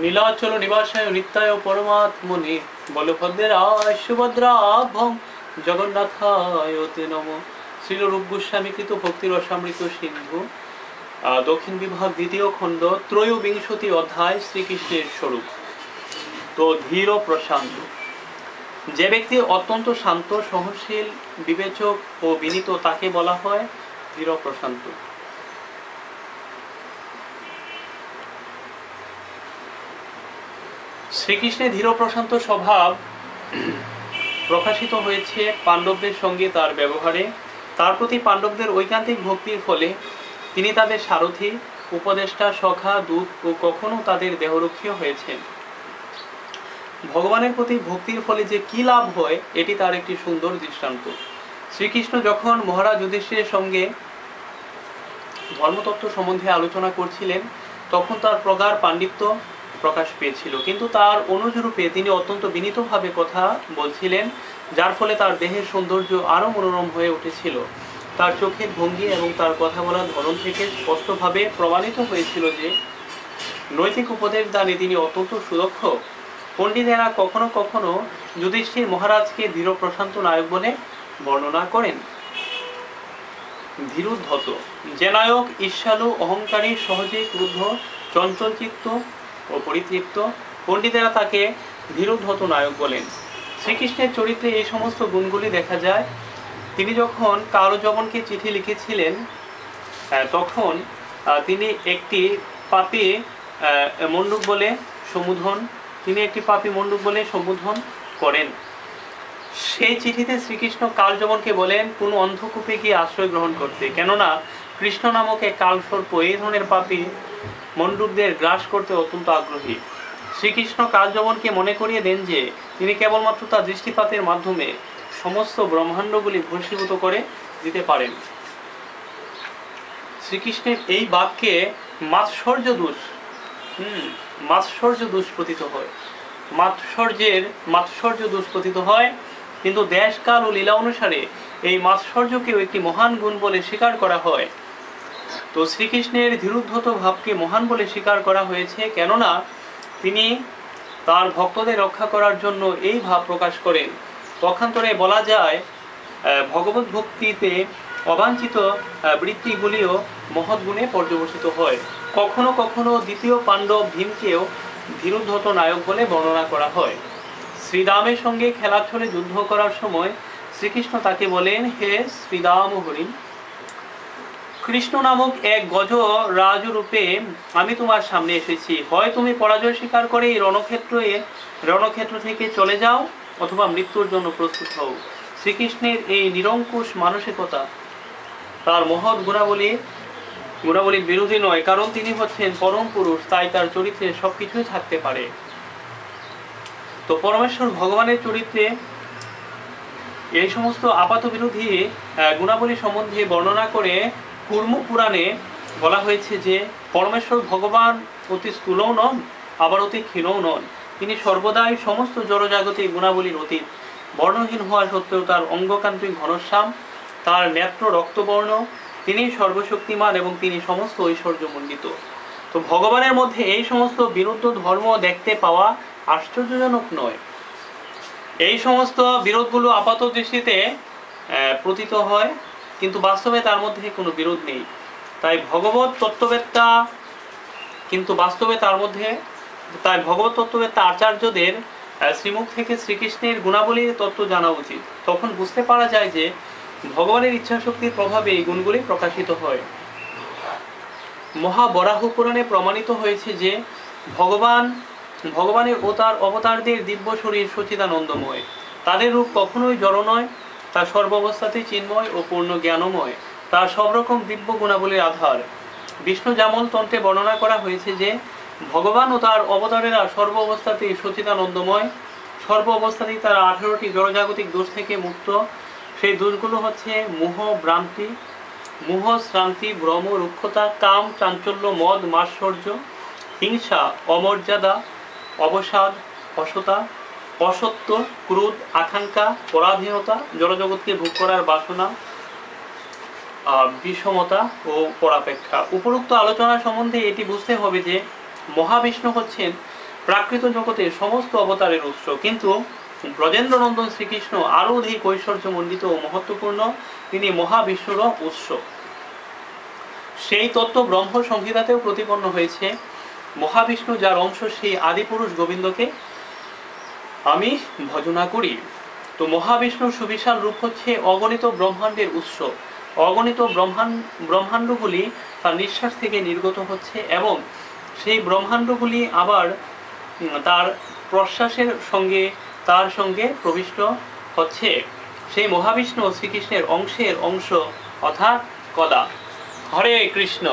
নীলাচল নিবাসায় নিত্যায় পরমাত্মনে বলভদ্রায় সুভদ্রাভং জগন্নাথায় তে নম। শ্রীল রূপ গোস্বামী কৃত ভক্তিরসামৃত সিন্ধু, দক্ষিণ বিভাগ, দ্বিতীয় খণ্ড, ত্রয়োবিংশতি অধ্যায়, শ্রীকৃষ্ণের স্বরূপ। তো ধীর প্রশান্ত, যে ব্যক্তি অত্যন্ত শান্ত, সহনশীল, বিবেচক ও বিনীত, তাকে বলা হয় ধীর প্রশান্ত। শ্রীকৃষ্ণের ধীর প্রশান্ত স্বভাব প্রকাশিত হয়েছে পাণ্ডবদের সঙ্গে তার ব্যবহারে। তার প্রতি পাণ্ডবদের ঐকান্তিক ভক্তির ফলে তিনি তাদের সারথি, উপদেষ্টা, সখা, দূত ও কখনো তাদের দেহরক্ষীও হয়েছেন। ভগবানের প্রতি ভক্তির ফলে যে কি লাভ হয়, এটি তার একটি সুন্দর দৃষ্টান্ত। শ্রীকৃষ্ণ যখন মহারাজ যুধিষ্ঠিরের সঙ্গে ধর্মতত্ত্ব সম্বন্ধে আলোচনা করছিলেন, তখন তার প্রগাঢ় পাণ্ডিত্য প্রকাশ পেয়েছিল, কিন্তু তার অনুরূপে তিনি অত্যন্ত বিনীতভাবে কথা বলছিলেন, যার ফলে তার দেহের সৌন্দর্য আরও মনোরম হয়ে উঠেছিল। তার চোখের ভঙ্গি এবং তার কথা বলার ধরন থেকে স্পষ্টভাবে প্রমাণিত হয়েছিল যে নৈতিক উপদেশ দানে তিনি অত্যন্ত সুদক্ষ। পণ্ডিতেরা কখনো কখনো যুধিষ্ঠির মহারাজকে ধীর প্রশান্ত নায়ক বলে বর্ণনা করেন। ধীরোদ্ধত, যে নায়ক ঈর্ষালু, অহংকারী, সহজে ক্রুদ্ধ, চঞ্চলচিত্ত ও পরিতৃপ্ত, পণ্ডিতেরা তাকে ধীরোদ্ধত নায়ক বলেন। শ্রীকৃষ্ণের চরিত্রে এই সমস্ত গুণগুলি দেখা যায়। তিনি যখন কালযবনকে চিঠি লিখেছিলেন, তখন তিনি একটি পাপী মণ্ডুক বলে সম্বোধন করেন। সেই চিঠিতে শ্রীকৃষ্ণ কালযবনকে বলেন কোন অন্ধকূপে গিয়ে আশ্রয় গ্রহণ করতে, কেননা কৃষ্ণ নামক এক কালসর্প এই ধরনের পাপী মণ্ডুকদের গ্রাস করতে অত্যন্ত আগ্রহী। শ্রীকৃষ্ণ কালযবনকে মনে করিয়ে দেন যে তিনি কেবলমাত্র তার দৃষ্টিপাতের মাধ্যমে সমস্ত ব্রহ্মাণ্ডগুলি ভস্মীভূত করে দিতে পারেন। শ্রীকৃষ্ণের এই বাক্যে মাৎসর্য দুষ্পতিত হয়, কিন্তু দেশ, কাল ও লীলা অনুসারে এই মাৎসর্যকেও একটি মহান গুণ বলে স্বীকার করা হয়। তো শ্রীকৃষ্ণের ধীরোদ্ধত ভাবকে মহান বলে স্বীকার করা হয়েছে, কেননা তিনি তার ভক্তদের রক্ষা করার জন্য এই ভাব প্রকাশ করেন। পক্ষান্তরে বলা যায়, ভগবত ভক্তিতে অবাঞ্ছিত বৃত্তিগুলিও মহৎ গুণে পর্যবসিত হয়। কখনো কখনো দ্বিতীয় পাণ্ডব ভীমকেও ধীরোদ্ধত নায়ক বলে বর্ণনা করা হয়। শ্রীরামের সঙ্গে খেলাচ্ছলে যুদ্ধ করার সময় শ্রীকৃষ্ণ তাকে বলেন, হে শ্রীরাম হরিণ, কৃষ্ণ নামক এক গজ রাজরূপে আমি তোমার সামনে এসেছি। হয় তুমি পরাজয় স্বীকার করে এই রণক্ষেত্র থেকে চলে যাও, অথবা মৃত্যুর জন্য প্রস্তুত হও। শ্রীকৃষ্ণের এই নিরঙ্কুশ মানসিকতা তার মহৎ গুণাবলীর বিরোধী নয়, কারণ তিনি হচ্ছেন পরম পুরুষ, তাই তার চরিত্রে সবকিছুই থাকতে পারে। তো পরমেশ্বর ভগবানের চরিত্রে এই সমস্ত আপাত বিরোধী গুণাবলী সম্বন্ধে বর্ণনা করে কুর্ম পুরাণে বলা হয়েছে যে পরমেশ্বর ভগবান অতি স্থূলও নন, আবার অতি ক্ষীণও নন। তিনি সর্বদাই সমস্ত জড়জাগতিক গুণাবলীর অতীত। বর্ণহীন হওয়া সত্ত্বেও তার অঙ্গকান্তি ঘনশ্যাম, তার নেত্র রক্তবর্ণ, তিনি সর্বশক্তিমান এবং তিনি সমস্ত ঐশ্বর্যমণ্ডিত। তো ভগবানের মধ্যে এই সমস্ত বিরুদ্ধ ধর্ম দেখতে পাওয়া আশ্চর্যজনক নয়। এই সমস্ত বিরোধগুলো আপাত দৃষ্টিতে প্রতীত হয়, কিন্তু বাস্তবে তার মধ্যে কোনো বিরোধ নেই। তাই ভগবত তত্ত্ববেত্তা আচার্যদের শ্রীমুখ থেকে শ্রীকৃষ্ণের গুণাবলীর তত্ত্ব জানা উচিত। তখন বুঝতে পারা যায় যে ভগবানের ইচ্ছাশক্তির প্রভাবে এই গুণগুলি প্রকাশিত হয়। মহাবরাহ পুরাণে প্রমাণিত হয়েছে যে ভগবানের ও তার অবতারদের দিব্য শরীর সচিদানন্দময়। তাদের রূপ কখনোই জড় নয়, তার সর্বাবস্থাতেই চিন্ময় ও পূর্ণ জ্ঞানময়, তার সব রকম দিব্য গুণাবলীর আধার। বিষ্ণু জামল তন্ত্রে বর্ণনা করা হয়েছে যে ভগবান ও তার অবতারেরা সর্ব অবস্থাতেই সচিদানন্দময়। সর্ব অবস্থাতেই তারা 18টি জড়জাগতিক দোষ থেকে মুক্ত। সেই দোষগুলো হচ্ছে মোহ, শ্রান্তি, ভ্রম, রুক্ষতা, কাম, চাঞ্চল্য, মদ, মাৎসর্য, হিংসা, অমর্যাদা, অবসাদ, অসত্য, ক্রোধ, আকাঙ্ক্ষা, পরাধীনতা, জড়জগৎকে ভোগ করার বাসনা, বিষমতা ও পরাপেক্ষা। উপরোক্ত আলোচনা সম্বন্ধে এটি বুঝতে হবে যে মহাবিষ্ণু হচ্ছেন প্রাকৃত জগতের সমস্ত অবতারের উৎস, কিন্তু ব্রজেন্দ্রনন্দন শ্রীকৃষ্ণ আরো অধিক ঐশ্বর্যমণ্ডিত ও মহত্বপূর্ণ, তিনি মহাবিষ্ণুরও উৎস। সেই তত্ত্ব ব্রহ্ম সংহিতাতেও প্রতিপন্ন হয়েছে। মহাবিষ্ণু যার অংশ, সেই আদিপুরুষ গোবিন্দকে আমি ভজনা করি। তো মহাবিষ্ণুর সুবিশাল রূপ হচ্ছে অগণিত ব্রহ্মাণ্ডের উৎস। অগণিত ব্রহ্মাণ্ডগুলি তার নিঃশ্বাস থেকে নির্গত হচ্ছে এবং সেই ব্রহ্মাণ্ডগুলি আবার তার প্রশ্বাসের সঙ্গে তার সঙ্গে প্রবিষ্ট হচ্ছে। সেই মহাবিষ্ণু শ্রীকৃষ্ণের অংশের অংশ অর্থাৎ কলা। হরে কৃষ্ণ।